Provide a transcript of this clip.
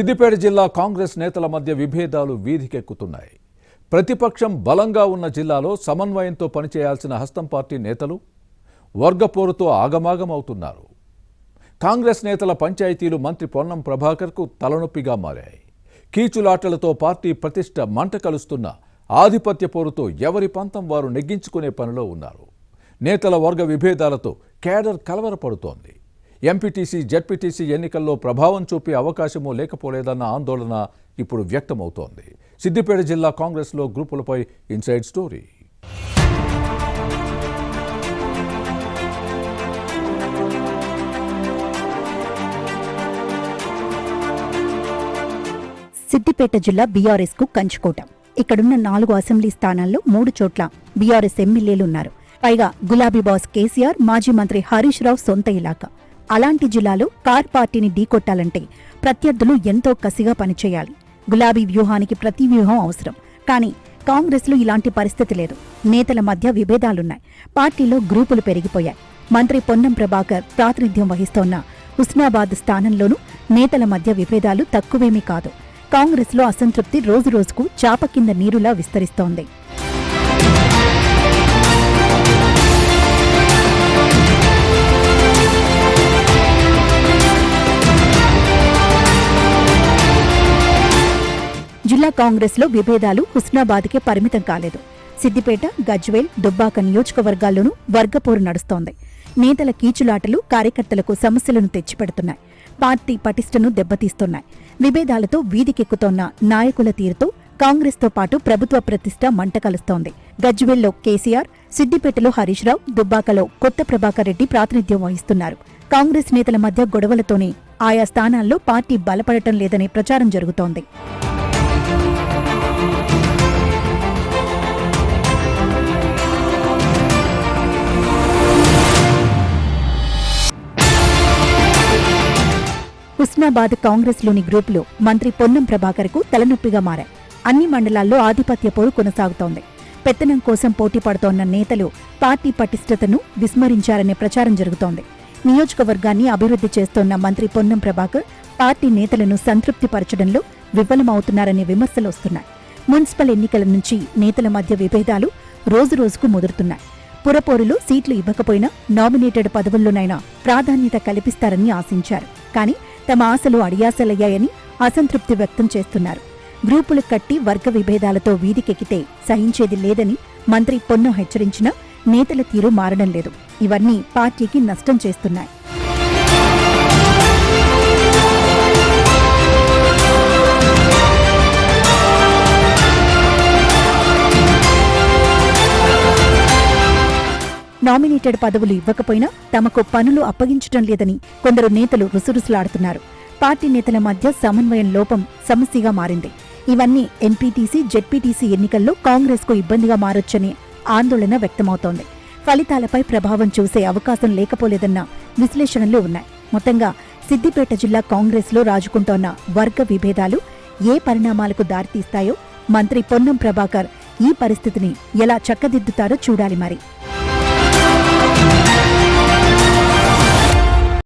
సిద్దిపేట జిల్లా కాంగ్రెస్ నేతల మధ్య విభేదాలు వీధికెక్కుతున్నాయి. ప్రతిపక్షం బలంగా ఉన్న జిల్లాలో సమన్వయంతో పనిచేయాల్సిన హస్తం పార్టీ నేతలు వర్గపోరుతో ఆగమాగమవుతున్నారు. కాంగ్రెస్ నేతల పంచాయతీలు మంత్రి పొన్నం ప్రభాకర్కు తలనొప్పిగా మారాయి. కీచులాటలతో పార్టీ ప్రతిష్ట మంట కలుస్తున్న ఆధిపత్య పోరుతో ఎవరి పంతం వారు నెగ్గించుకునే పనిలో ఉన్నారు. నేతల వర్గ విభేదాలతో కేడర్ కలవరపడుతోంది. ఎంపీటీసీ జెడ్పీటీసీ ఎన్నికల్లో ప్రభావం చూపే అవకాశమూ లేకపోలేదన్న ఆందోళన ఇప్పుడు వ్యక్తమవుతోంది. సిద్దిపేట జిల్లా కాంగ్రెస్లో గ్రూపులపై ఇన్సైడ్ స్టోరీ. సిద్దిపేట జిల్లా బీఆర్ఎస్ కు కంచుకోట. ఇక్కడున్న 4 అసెంబ్లీ స్థానాల్లో 3 చోట్ల బీఆర్ఎస్ ఎమ్మెల్యేలున్నారు. పైగా గులాబీ బాస్ కేసీఆర్, మాజీ మంత్రి హరీష్ రావు సొంత ఇలాకా. అలాంటి జిల్లాలో కార్ పార్టీని ఢీకొట్టాలంటే ప్రత్యర్థులు ఎంతో కసిగా పనిచేయాలి. గులాబీ వ్యూహానికి ప్రతి వ్యూహం అవసరం. కానీ కాంగ్రెస్లో ఇలాంటి పరిస్థితి లేదు. నేతల మధ్య విభేదాలున్నాయి. పార్టీలో గ్రూపులు పెరిగిపోయాయి. మంత్రి పొన్నం ప్రభాకర్ ప్రాతినిధ్యం వహిస్తోన్న హుస్నాబాద్ స్థానంలోనూ నేతల మధ్య విభేదాలు తక్కువేమీ కాదు. కాంగ్రెస్లో అసంతృప్తి రోజురోజుకు చాప కింద నీరులా విస్తరిస్తోంది. జిల్లా కాంగ్రెస్లో విభేదాలు హుస్నాబాద్కే పరిమితం కాలేదు. సిద్దిపేట, గజ్వేల్, దుబ్బాక నియోజకవర్గాల్లోనూ వర్గపోరు నడుస్తోంది. నేతల కీచులాటలు కార్యకర్తలకు సమస్యలను తెచ్చిపెడుతున్నాయి. పార్టీ పటిష్టను దెబ్బతీస్తున్నాయి. విభేదాలతో వీధికెక్కుతోన్న నాయకుల తీరుతో కాంగ్రెస్తో పాటు ప్రభుత్వ ప్రతిష్ట మంట కలుస్తోంది. గజ్వేల్లో కేసీఆర్, సిద్దిపేటలో హరీష్ రావు, దుబ్బాకలో కొత్త ప్రభాకర్ రెడ్డి ప్రాతినిధ్యం వహిస్తున్నారు. కాంగ్రెస్ నేతల మధ్య గొడవలతోనే ఆయా స్థానాల్లో పార్టీ బలపడటం లేదనే ప్రచారం జరుగుతోంది. హుస్నాబాద్ కాంగ్రెస్లోని గ్రూపులు మంత్రి పొన్నం ప్రభాకర్కు తలనొప్పిగా మారాయి. అన్ని మండలాల్లో ఆధిపత్య పోరు కొనసాగుతోంది. పెత్తనం కోసం పోటీ పడుతోన్న నేతలు పార్టీ పటిష్టతను విస్మరించారనే ప్రచారం జరుగుతోంది. నియోజకవర్గాన్ని అభివృద్ధి చేస్తోన్న మంత్రి పొన్నం ప్రభాకర్ పార్టీ నేతలను సంతృప్తిపరచడంలో విఫలమవుతున్నారనే విమర్శలు వస్తున్నాయి. మున్సిపల్ ఎన్నికల నుంచి నేతల మధ్య విభేదాలు రోజురోజుకు ముదురుతున్నాయి. పురపోరులో సీట్లు ఇవ్వకపోయినా నామినేటెడ్ పదవుల్లోనైనా ప్రాధాన్యత కల్పిస్తారని ఆశించారు. కానీ తమ ఆశలు అడియాసలయ్యాయని అసంతృప్తి వ్యక్తం చేస్తున్నారు. గ్రూపులు కట్టి వర్గ విభేదాలతో వీధికెక్కితే సహించేది లేదని మంత్రి పొన్నం హెచ్చరించినా నేతల తీరు మారడం లేదు. ఇవన్నీ పార్టీకి నష్టం చేస్తున్నాయి. నామినేటెడ్ పదవులు ఇవ్వకపోయినా తమకు పనులు అప్పగించడం లేదని కొందరు నేతలు రుసరుసలాడుతున్నారు. పార్టీ నేతల మధ్య సమన్వయం లోపం సమస్యగా మారింది. ఇవన్నీ ఎంపీటీసీ, జెడ్పీటీసీ ఎన్నికల్లో కాంగ్రెస్కు ఇబ్బందిగా మారొచ్చని ఆందోళన వ్యక్తమవుతోంది. ఫలితాలపై ప్రభావం చూసే అవకాశం లేకపోలేదన్న విశ్లేషణలు ఉన్నాయి. మొత్తంగా సిద్దిపేట జిల్లా కాంగ్రెస్లో రాజుకుంటోన్న వర్గ విభేదాలు ఏ పరిణామాలకు దారితీస్తాయో మంత్రి పొన్నం ప్రభాకర్ ఈ పరిస్థితిని ఎలా చక్కదిద్దుతారో చూడాలి మరి.